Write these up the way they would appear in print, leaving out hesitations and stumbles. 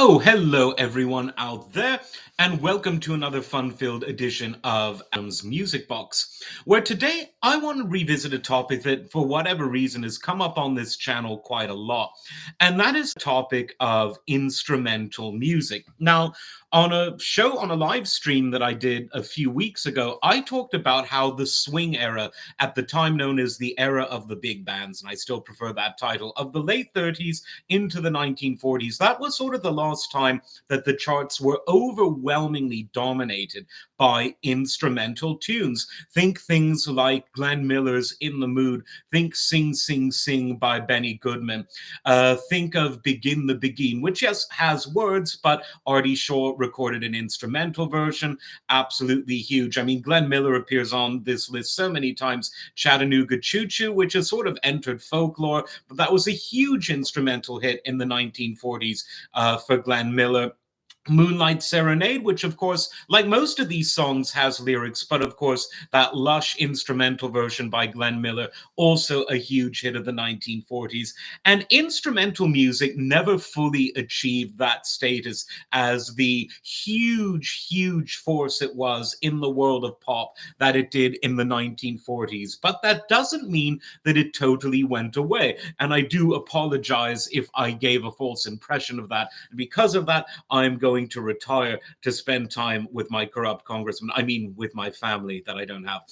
Oh, hello everyone out there, and welcome to another fun-filled edition of Adam's Music Box, where today I want to revisit a topic that, for whatever reason, has come up on this channel quite a lot, and that is the topic of instrumental music. Now, on a show, on a live stream that I did a few weeks ago, I talked about how the swing era, at the time known as the era of the big bands, and I still prefer that title, of the late 30s into the 1940s. That was sort of the last time that the charts were overwhelmingly dominated by instrumental tunes. Think things like Glenn Miller's In the Mood, think Sing, Sing, Sing by Benny Goodman. Think of Begin the Begin, which has words, but Artie Shaw recorded an instrumental version. Absolutely huge. I mean, Glenn Miller appears on this list so many times. Chattanooga Choo Choo, which has sort of entered folklore, but that was a huge instrumental hit in the 1940s for Glenn Miller. Moonlight Serenade, which of course, like most of these songs, has lyrics, but of course, that lush instrumental version by Glenn Miller, also a huge hit of the 1940s. And instrumental music never fully achieved that status as the huge force it was in the world of pop that it did in the 1940s. But that doesn't mean that it totally went away. And I do apologize if I gave a false impression of that. Because of that, I'm going to retire to spend time with my corrupt congressman. I mean, with my family that I don't have.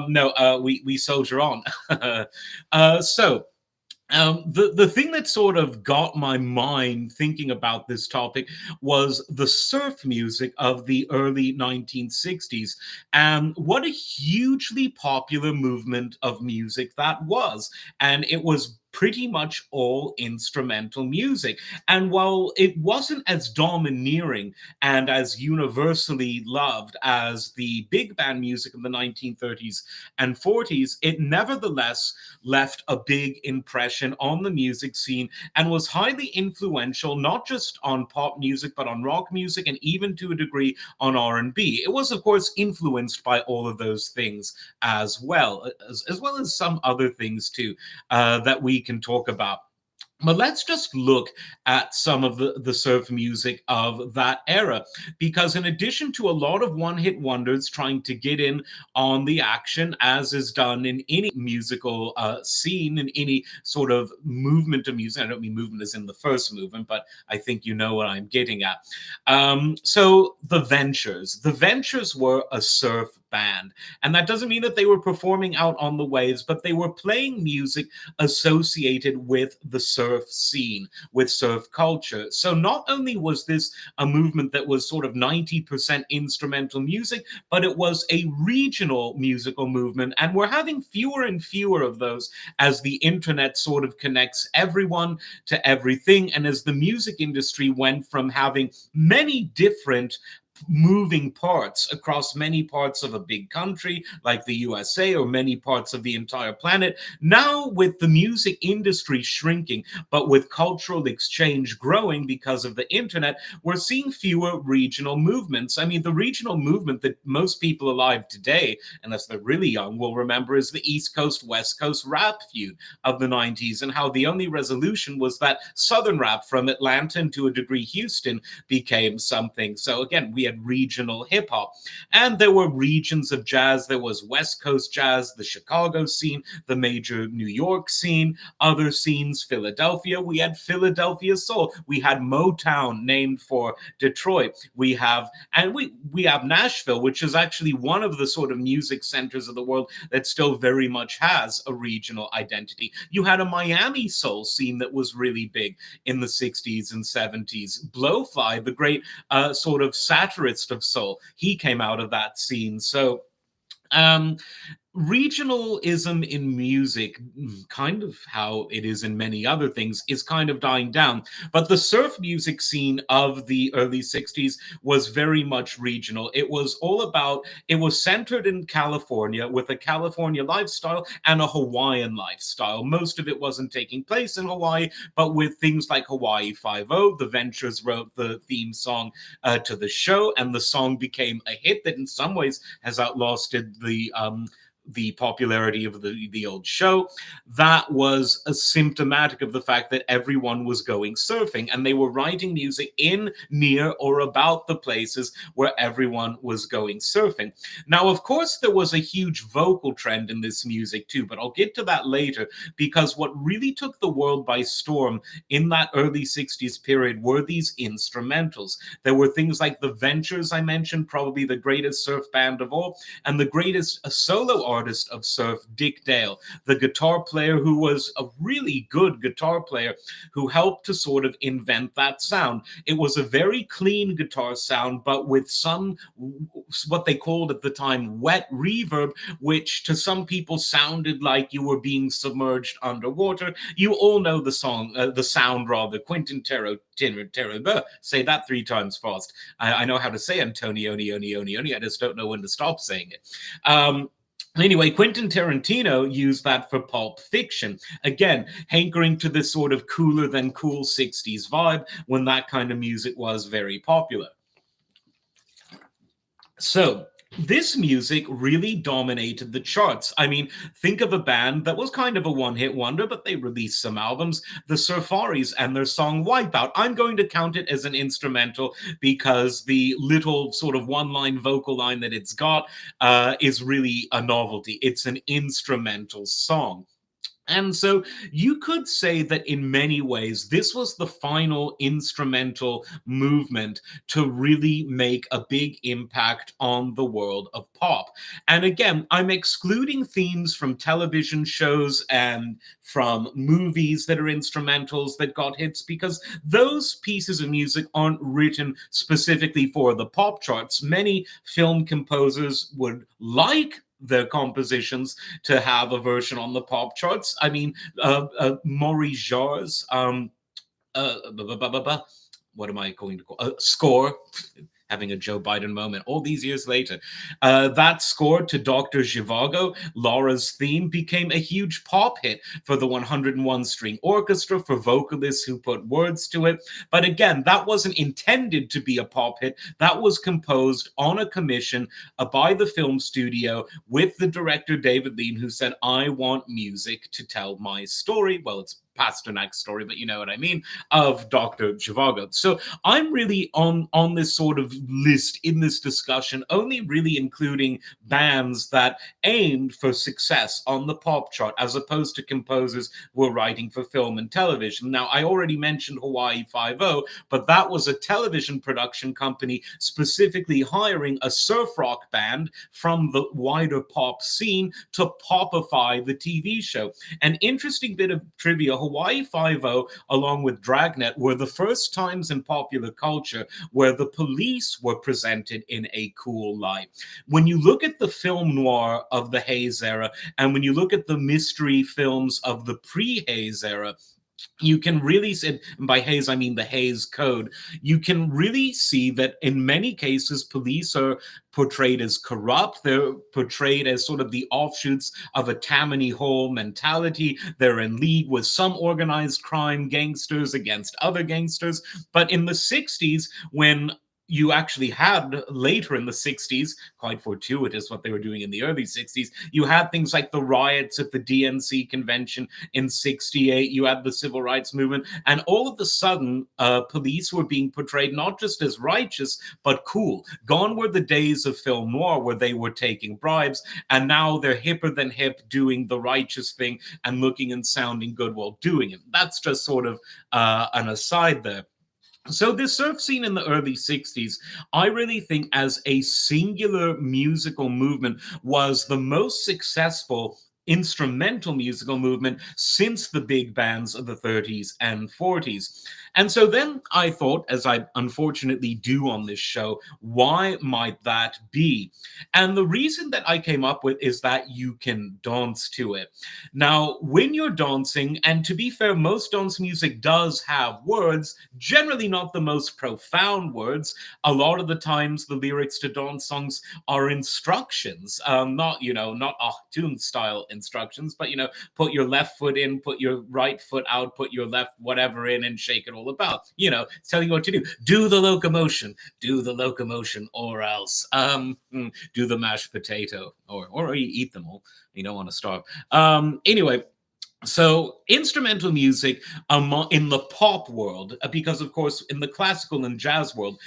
No, we soldier on. So. The thing that sort of got my mind thinking about this topic was the surf music of the early 1960s, and what a hugely popular movement of music that was. And it was pretty much all instrumental music. And while it wasn't as domineering and as universally loved as the big band music of the 1930s and 40s, it nevertheless left a big impression on the music scene and was highly influential, not just on pop music, but on rock music and even to a degree on R&B. It was, of course, influenced by all of those things as well as some other things too that we can talk about. But let's just look at some of the surf music of that era, because in addition to a lot of one-hit wonders trying to get in on the action, as is done in any musical scene, in any sort of movement of music, I don't mean movement as in the first movement, but I think you know what I'm getting at. So the Ventures were a surf band, and that doesn't mean that they were performing out on the waves, but they were playing music associated with the surf scene, with surf culture. So not only was this a movement that was sort of 90% instrumental music, but it was a regional musical movement. And we're having fewer and fewer of those as the internet sort of connects everyone to everything. And as the music industry went from having many different moving parts across many parts of a big country like the USA or many parts of the entire planet. Now, with the music industry shrinking, but with cultural exchange growing because of the internet, we're seeing fewer regional movements. I mean, the regional movement that most people alive today, unless they're really young, will remember is the East Coast West Coast rap feud of the 90s, and how the only resolution was that Southern rap from Atlanta and to a degree Houston became something. So again, we had regional hip hop, and there were regions of jazz. There was West Coast jazz, the Chicago scene, the major New York scene, other scenes, Philadelphia. We had Philadelphia soul. We had Motown, named for Detroit. We have Nashville, which is actually one of the sort of music centers of the world that still very much has a regional identity. You had a Miami soul scene that was really big in the 60s and 70s. Blowfly, the great sort of satirist of soul, he came out of that scene. So um, regionalism in music, kind of how it is in many other things, is kind of dying down. But the surf music scene of the early 60s was very much regional. It was centered in California with a California lifestyle and a Hawaiian lifestyle. Most of it wasn't taking place in Hawaii, but with things like Hawaii Five-0, the Ventures wrote the theme song to the show, and the song became a hit that in some ways has outlasted the the popularity of the old show, that was a symptomatic of the fact that everyone was going surfing and they were writing music in, near, or about the places where everyone was going surfing. Now, of course, there was a huge vocal trend in this music too, but I'll get to that later, because what really took the world by storm in that early 60s period were these instrumentals. There were things like the Ventures, I mentioned, probably the greatest surf band of all, and the greatest solo artist of surf, Dick Dale, the guitar player who was a really good guitar player who helped to sort of invent that sound. It was a very clean guitar sound, but with some what they called at the time wet reverb, which to some people sounded like you were being submerged underwater. You all know the song, the sound rather. Quentin Tarantino. Say that three times fast. I know how to say Antonioni, I just don't know when to stop saying it. Anyway, Quentin Tarantino used that for Pulp Fiction. Again, hankering to this sort of cooler than cool 60s vibe when that kind of music was very popular. So, this music really dominated the charts. I mean, think of a band that was kind of a one-hit wonder, but they released some albums, the Surfaris and their song Wipeout. I'm going to count it as an instrumental because the little sort of one-line vocal line that it's got is really a novelty. It's an instrumental song. And so you could say that in many ways, this was the final instrumental movement to really make a big impact on the world of pop. And again, I'm excluding themes from television shows and from movies that are instrumentals that got hits, because those pieces of music aren't written specifically for the pop charts. Many film composers would like their compositions to have a version on the pop charts. I mean, Maurice Jarre's what am I going to call score? Having a Joe Biden moment all these years later. That score to Dr. Zhivago, Laura's theme, became a huge pop hit for the 101 String Orchestra, for vocalists who put words to it. But again, that wasn't intended to be a pop hit. That was composed on a commission by the film studio with the director David Lean, who said, I want music to tell my story. Well, it's Pasternak's story, but you know what I mean, of Dr. Zhivago. So I'm really on this sort of list in this discussion, only really including bands that aimed for success on the pop chart, as opposed to composers who were writing for film and television. Now, I already mentioned Hawaii Five-0, but that was a television production company specifically hiring a surf rock band from the wider pop scene to popify the TV show. An interesting bit of trivia, Hawaii Five-0, along with Dragnet, were the first times in popular culture where the police were presented in a cool light. When you look at the film noir of the Hayes era, and when you look at the mystery films of the pre-Hayes era, you can really see, and by Hayes I mean the Hayes Code, you can really see that in many cases police are portrayed as corrupt. They're portrayed as sort of the offshoots of a Tammany Hall mentality. They're in league with some organized crime gangsters against other gangsters. But in the 60s, when you actually had later in the 60s, quite fortuitous what they were doing in the early 60s, you had things like the riots at the DNC convention in 68, you had the civil rights movement, and all of a sudden, police were being portrayed not just as righteous, but cool. Gone were the days of film noir where they were taking bribes, and now they're hipper than hip, doing the righteous thing and looking and sounding good while doing it. That's just sort of an aside there. So this surf scene in the early 60s, I really think as a singular musical movement was the most successful instrumental musical movement since the big bands of the 30s and 40s. And so then I thought, as I unfortunately do on this show, why might that be? And the reason that I came up with is that you can dance to it. Now, when you're dancing, and to be fair, most dance music does have words, generally not the most profound words. A lot of the times, the lyrics to dance songs are instructions, not, not Achtung style instructions, but put your left foot in, put your right foot out, put your left whatever in, and shake it all about. It's telling you what to do. Do the locomotion, or else do the mashed potato, or you eat them all. You don't want to starve. Anyway, so instrumental music in the pop world, because of course in the classical and jazz world,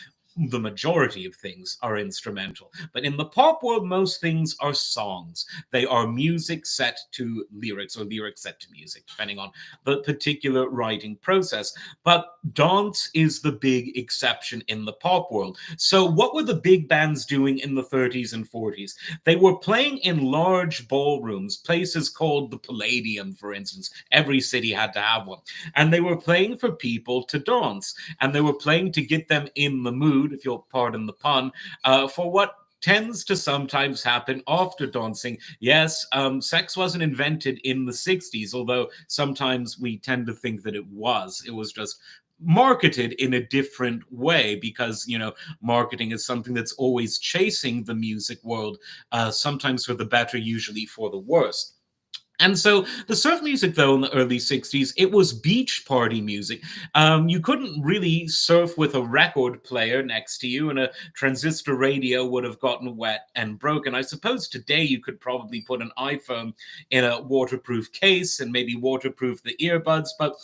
the majority of things are instrumental. But in the pop world, most things are songs. They are music set to lyrics, or lyrics set to music, depending on the particular writing process. But dance is the big exception in the pop world. So what were the big bands doing in the 30s and 40s? They were playing in large ballrooms, places called the Palladium, for instance. Every city had to have one. And they were playing for people to dance. And they were playing to get them in the mood, if you'll pardon the pun, for what tends to sometimes happen after dancing. Yes, sex wasn't invented in the 60s, although sometimes we tend to think that it was. It was just marketed in a different way, because marketing is something that's always chasing the music world, sometimes for the better, usually for the worse. And so the surf music, though, in the early 60s, it was beach party music. You couldn't really surf with a record player next to you, and a transistor radio would have gotten wet and broken. I suppose today you could probably put an iPhone in a waterproof case and maybe waterproof the earbuds, but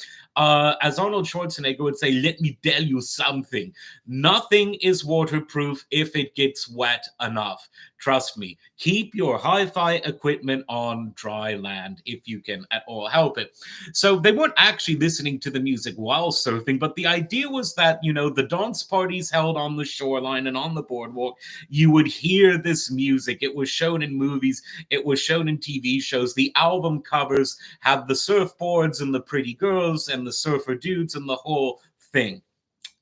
as Arnold Schwarzenegger would say, let me tell you something. Nothing is waterproof if it gets wet enough. Trust me. Keep your hi-fi equipment on dry land if you can at all help it. So they weren't actually listening to the music while surfing, but the idea was that, the dance parties held on the shoreline and on the boardwalk, you would hear this music. It was shown in movies. It was shown in TV shows. The album covers have the surfboards and the pretty girls and the surfer dudes and the whole thing.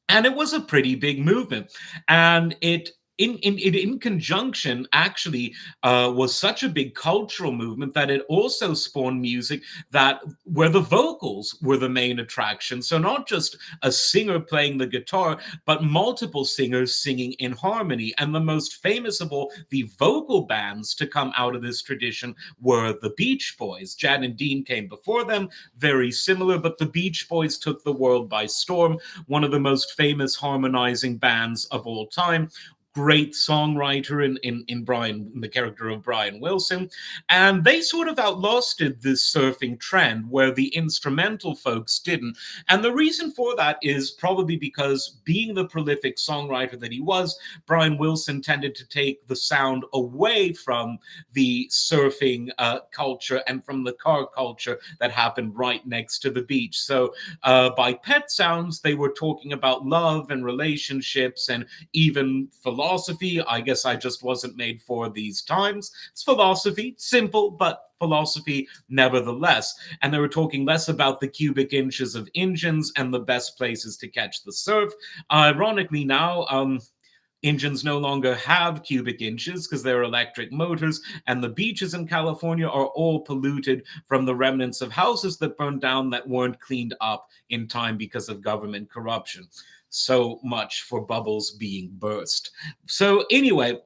And it was a pretty big movement. And it in conjunction, actually, was such a big cultural movement that it also spawned music that where the vocals were the main attraction. So not just a singer playing the guitar, but multiple singers singing in harmony. And the most famous of all the vocal bands to come out of this tradition were the Beach Boys. Jan and Dean came before them, very similar, but the Beach Boys took the world by storm. One of the most famous harmonizing bands of all time. Great songwriter in Brian, in the character of Brian Wilson. And they sort of outlasted this surfing trend where the instrumental folks didn't. And the reason for that is probably because, being the prolific songwriter that he was, Brian Wilson tended to take the sound away from the surfing culture and from the car culture that happened right next to the beach. So by pet sounds, they were talking about love and relationships and even philosophy. I guess I just wasn't made for these times. It's philosophy, simple, but philosophy nevertheless. And they were talking less about the cubic inches of engines and the best places to catch the surf. Ironically, now, engines no longer have cubic inches because they're electric motors, and the beaches in California are all polluted from the remnants of houses that burned down that weren't cleaned up in time because of government corruption. So much for bubbles being burst. So anyway,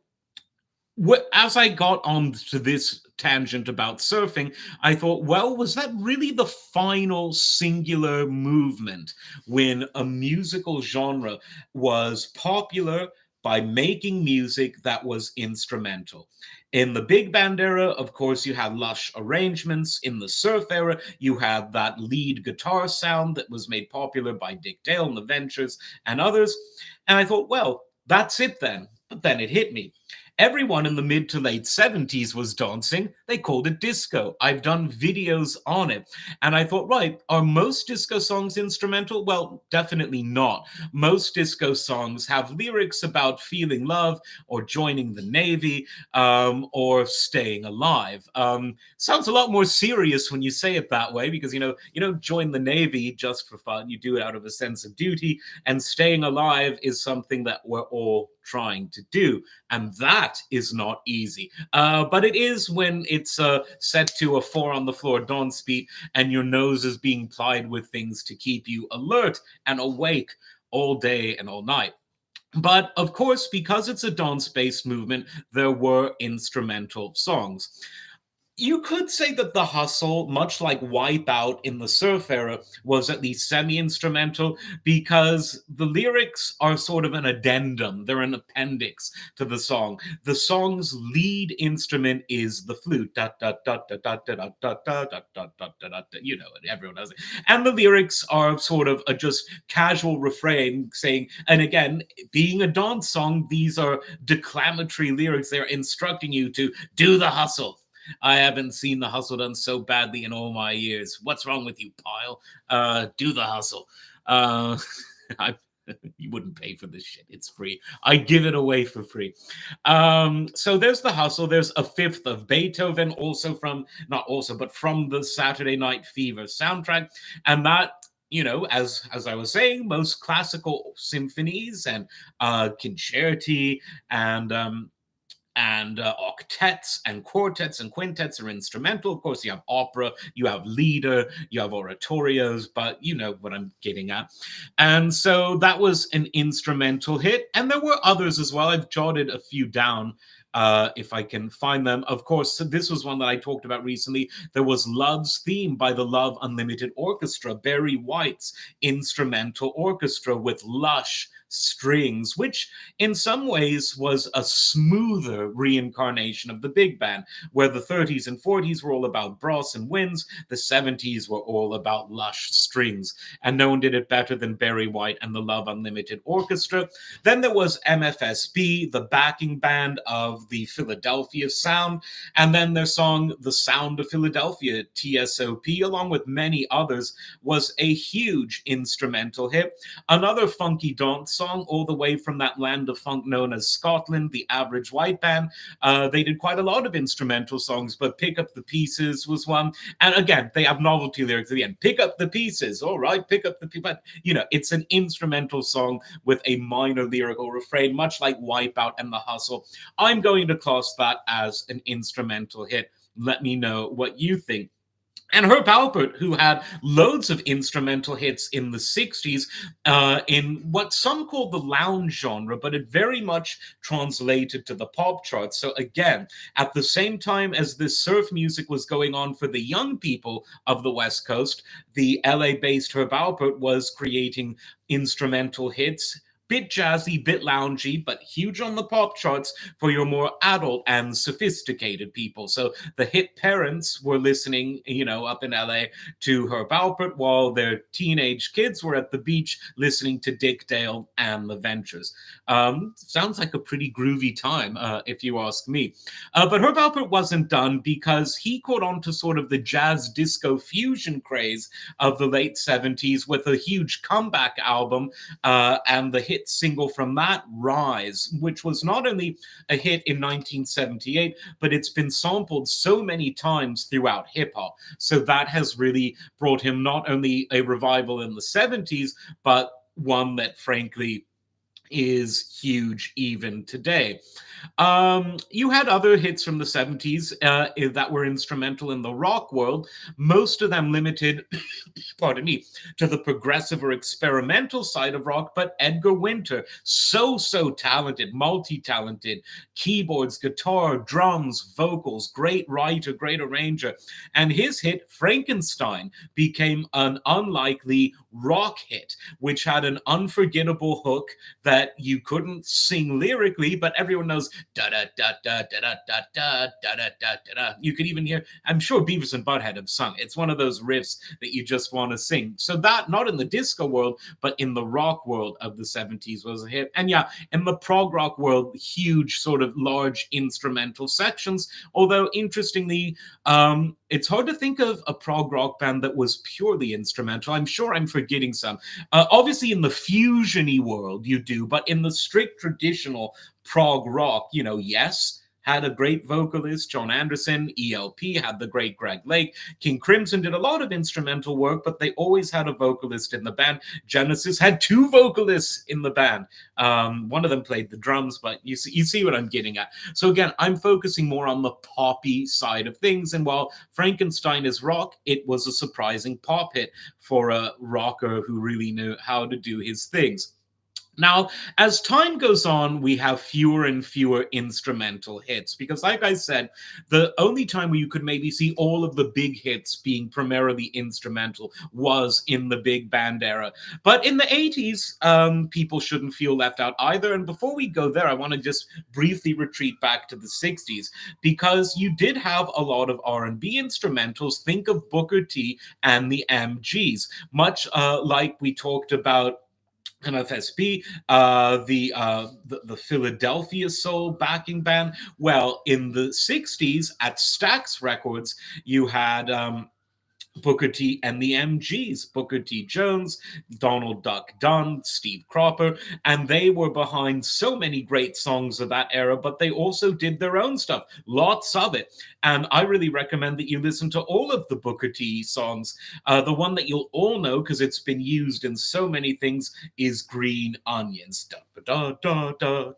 as I got on to this tangent about surfing, I thought, well, was that really the final singular movement when a musical genre was popular by making music that was instrumental? In the big band era, of course, you had lush arrangements. In the surf era, you had that lead guitar sound that was made popular by Dick Dale and the Ventures and others. And I thought, well, that's it then. But then it hit me. Everyone in the mid to late 70s was dancing. They called it disco. I've done videos on it. And I thought, right, are most disco songs instrumental? Well, definitely not. Most disco songs have lyrics about feeling love or joining the Navy, or staying alive. Sounds a lot more serious when you say it that way, because, you don't join the Navy just for fun. You do it out of a sense of duty. And staying alive is something that we're all trying to do. And that is not easy. But it is when it's set to a 4 on the floor dance beat and your nose is being plied with things to keep you alert and awake all day and all night. But of course, because it's a dance-based movement, there were instrumental songs. You could say that The Hustle, much like Wipeout in the surf era, was at least semi instrumental because the lyrics are sort of an addendum, they're an appendix to the song. The song's lead instrument is the flute. Da, da, da, da, da, da, da, da, da, da, da, da, da, da. You know it, everyone knows it. And the lyrics are sort of a just casual refrain saying, and again, being a dance song, these are declamatory lyrics. They're instructing you to do the hustle. I haven't seen the hustle done so badly in all my years. What's wrong with you, pile? Do the hustle. Uh, I, you wouldn't pay for this shit. It's free. I give it away for free. So there's the hustle. There's a fifth of Beethoven, also from not also, but from the Saturday Night Fever soundtrack, and that. You know, as I was saying, most classical symphonies and concerti and octets and quartets and quintets are instrumental. Of course, you have opera, you have lieder, you have oratorios, but you know what I'm getting at. And so that was an instrumental hit, and there were others as well. I've jotted a few down. If I can find them. Of course, this was one that I talked about recently. There was Love's Theme by the Love Unlimited Orchestra, Barry White's instrumental orchestra with lush strings, which in some ways was a smoother reincarnation of the big band, where the 30s and 40s were all about brass and winds, the 70s were all about lush strings, and no one did it better than Barry White and the Love Unlimited Orchestra. Then there was MFSB, the backing band of the Philadelphia Sound, and then their song The Sound of Philadelphia, TSOP, along with many others, was a huge instrumental hit. Another funky dance song all the way from that land of funk known as Scotland, the Average White Band. They did quite a lot of instrumental songs, but Pick Up the Pieces was one. And again, they have novelty lyrics at the end. Pick up the pieces. All right, pick up the pieces. But, you know, it's an instrumental song with a minor lyrical refrain, much like Wipeout and The Hustle. I'm going to class that as an instrumental hit. Let me know what you think. And Herb Alpert, who had loads of instrumental hits in the 60s in what some call the lounge genre, but it very much translated to the pop charts. So, again, at the same time as this surf music was going on for the young people of the West Coast, the LA based Herb Alpert was creating instrumental hits, bit jazzy, bit loungy, but huge on the pop charts for your more adult and sophisticated people. So the hip parents were listening, you know, up in LA to Herb Alpert while their teenage kids were at the beach listening to Dick Dale and the Ventures. Sounds like a pretty groovy time, if you ask me. But Herb Alpert wasn't done because he caught on to sort of the jazz disco fusion craze of the late 70s with a huge comeback album and the hit single from that, Rise, which was not only a hit in 1978, but it's been sampled so many times throughout hip hop. So that has really brought him not only a revival in the 70s, but one that frankly is huge even today. You had other hits from the 70s that were instrumental in the rock world, most of them limited, pardon me, to the progressive or experimental side of rock, but Edgar Winter, so talented, multi-talented, keyboards, guitar, drums, vocals, great writer, great arranger, and his hit, Frankenstein, became an unlikely rock hit, which had an unforgettable hook that you couldn't sing lyrically, but everyone knows da da da da da da da da da da da da. You could even hear, I'm sure Beavis and Butthead have sung. It's one of those riffs that you just want to sing. So that, not in the disco world, but in the rock world of the 70s was a hit. And yeah, in the prog rock world, huge sort of large instrumental sections. Although interestingly, it's hard to think of a prog rock band that was purely instrumental. I'm sure I'm forgetting some. Obviously, in the fusiony world, you do, but in the strict traditional prog rock, you know, Yes had a great vocalist, John Anderson. ELP had the great Greg Lake. King Crimson did a lot of instrumental work, but they always had a vocalist in the band. Genesis had two vocalists in the band. One of them played the drums, but you see what I'm getting at. So again, I'm focusing more on the poppy side of things. And while Frankenstein is rock, it was a surprising pop hit for a rocker who really knew how to do his things. Now, as time goes on, we have fewer and fewer instrumental hits because, like I said, the only time where you could maybe see all of the big hits being primarily instrumental was in the big band era. But in the 80s, people shouldn't feel left out either. And before we go there, I want to just briefly retreat back to the 60s because you did have a lot of R&B instrumentals. Think of Booker T and the MGs, much like we talked about MFSB, the Philadelphia Soul backing band. Well, in the 60s at Stax Records, you had Booker T and the MGs, Booker T. Jones, Donald Duck Dunn, Steve Cropper, and they were behind so many great songs of that era, but they also did their own stuff, lots of it. And I really recommend that you listen to all of the Booker T songs. The one that you'll all know, because it's been used in so many things, is Green Onions. Da, da, da,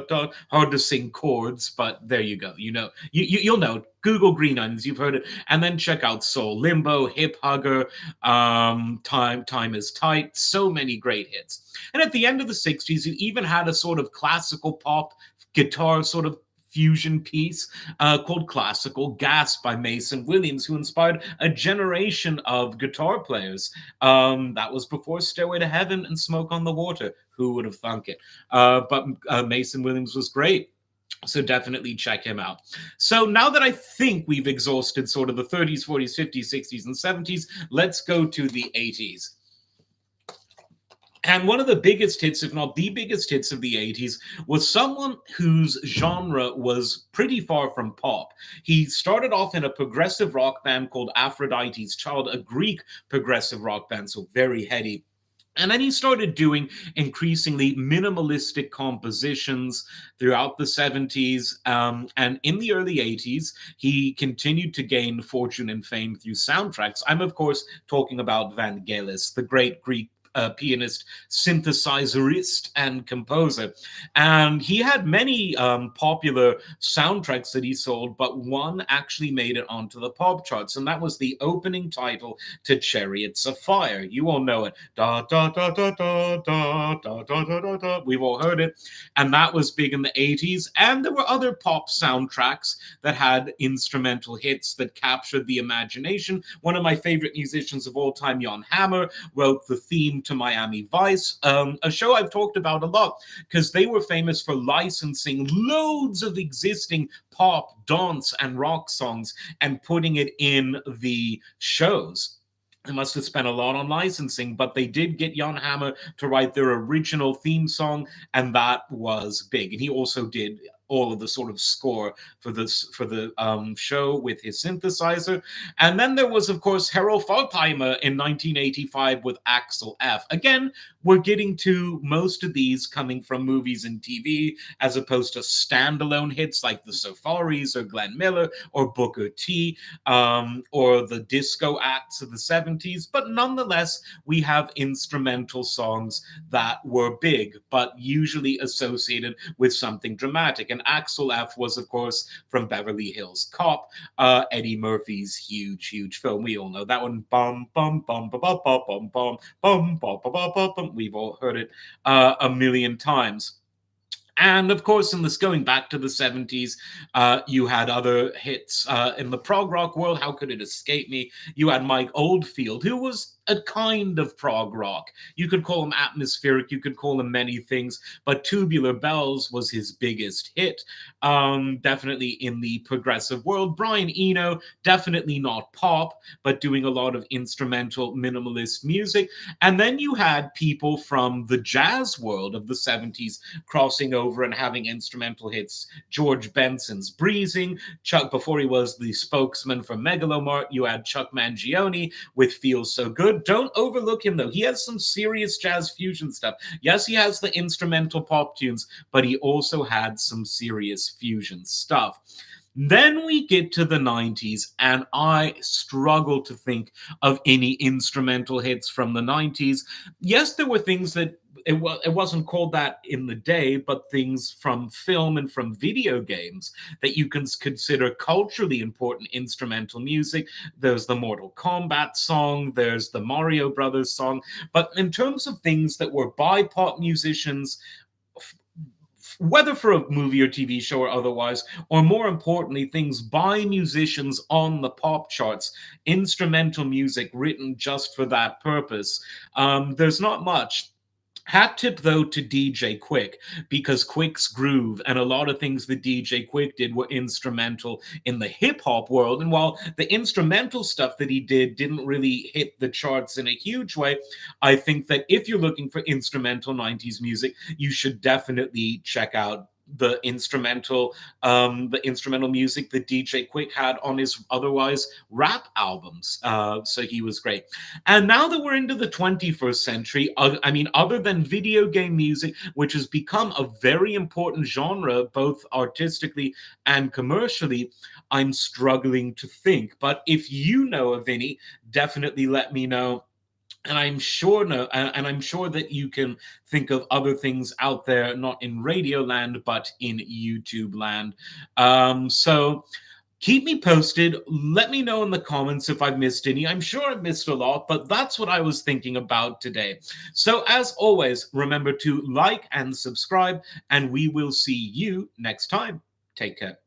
da, hard to sing chords, but there you go. You'll know. Google Green Onions, you've heard it, and then check out Soul Limbo, Hip Hugger, Time is Tight. So many great hits. And at the end of the 60s, you even had a sort of classical pop guitar sort of fusion piece called Classical Gas by Mason Williams, who inspired a generation of guitar players. That was before Stairway to Heaven and Smoke on the Water. Who would have thunk it? But Mason Williams was great. So definitely check him out. So now that I think we've exhausted sort of the 30s, 40s, 50s, 60s, and 70s, let's go to the 80s. And one of the biggest hits, if not the biggest hits of the 80s, was someone whose genre was pretty far from pop. He started off in a progressive rock band called Aphrodite's Child, a Greek progressive rock band, so very heady. And then he started doing increasingly minimalistic compositions throughout the 70s. And in the early 80s, he continued to gain fortune and fame through soundtracks. I'm, of course, talking about Vangelis, the great Greek pianist, synthesizerist, and composer. And he had many popular soundtracks that he sold, but one actually made it onto the pop charts, and that was the opening title to Chariots of Fire. You all know it. Da da da da da da da da da da da. We've all heard it. And that was big in the 80s. And there were other pop soundtracks that had instrumental hits that captured the imagination. One of my favorite musicians of all time, Jan Hammer, wrote the theme to Miami Vice, a show I've talked about a lot because they were famous for licensing loads of existing pop, dance, and rock songs and putting it in the shows. They must have spent a lot on licensing, but they did get Jan Hammer to write their original theme song, and that was big. And he also did all of the sort of score for the show with his synthesizer. And then there was, of course, Harold Falkheimer in 1985 with Axel F. Again, we're getting to most of these coming from movies and TV as opposed to standalone hits like the Safaris or Glenn Miller or Booker T or the disco acts of the 70s. But nonetheless, we have instrumental songs that were big, but usually associated with something dramatic. And Axel F was, of course, from Beverly Hills Cop, Eddie Murphy's huge film. We all know that one. Bum bum bum bum bum bum bum bum bum bum bum bum bum. We've all heard it a million times. And of course, in this going back to the 70s, you had other hits in the prog rock world. How could it escape me? You had Mike Oldfield, who was a kind of prog rock. You could call him atmospheric, you could call him many things, but Tubular Bells was his biggest hit. Definitely in the progressive world. Brian Eno, definitely not pop, but doing a lot of instrumental minimalist music. And then you had people from the jazz world of the 70s crossing over and having instrumental hits. George Benson's Breezing, Chuck, before he was the spokesman for Megalomart, you had Chuck Mangione with Feels So Good. Don't overlook him, though. He has some serious jazz fusion stuff. Yes, he has the instrumental pop tunes, but he also had some serious fusion stuff. Then we get to the 90s, and I struggle to think of any instrumental hits from the 90s. Yes, there were things that it wasn't called that in the day, but things from film and from video games that you can consider culturally important instrumental music. There's the Mortal Kombat song, there's the Mario Brothers song. But in terms of things that were by pop musicians, whether for a movie or TV show or otherwise, or more importantly, things by musicians on the pop charts, instrumental music written just for that purpose, there's not much. Hat tip though to DJ Quick, because Quick's groove and a lot of things that DJ Quick did were instrumental in the hip hop world. And while the instrumental stuff that he did didn't really hit the charts in a huge way, I think that if you're looking for instrumental 90s music, you should definitely check out the instrumental music that DJ Quick had on his otherwise rap albums. So he was great. And now that we're into the 21st century, I mean, other than video game music, which has become a very important genre, both artistically and commercially, I'm struggling to think. But if you know of any, definitely let me know. And I'm sure that you can think of other things out there, not in radio land, but in YouTube land. So keep me posted. Let me know in the comments if I've missed any. I'm sure I've missed a lot, but that's what I was thinking about today. So as always, remember to like and subscribe, and we will see you next time. Take care.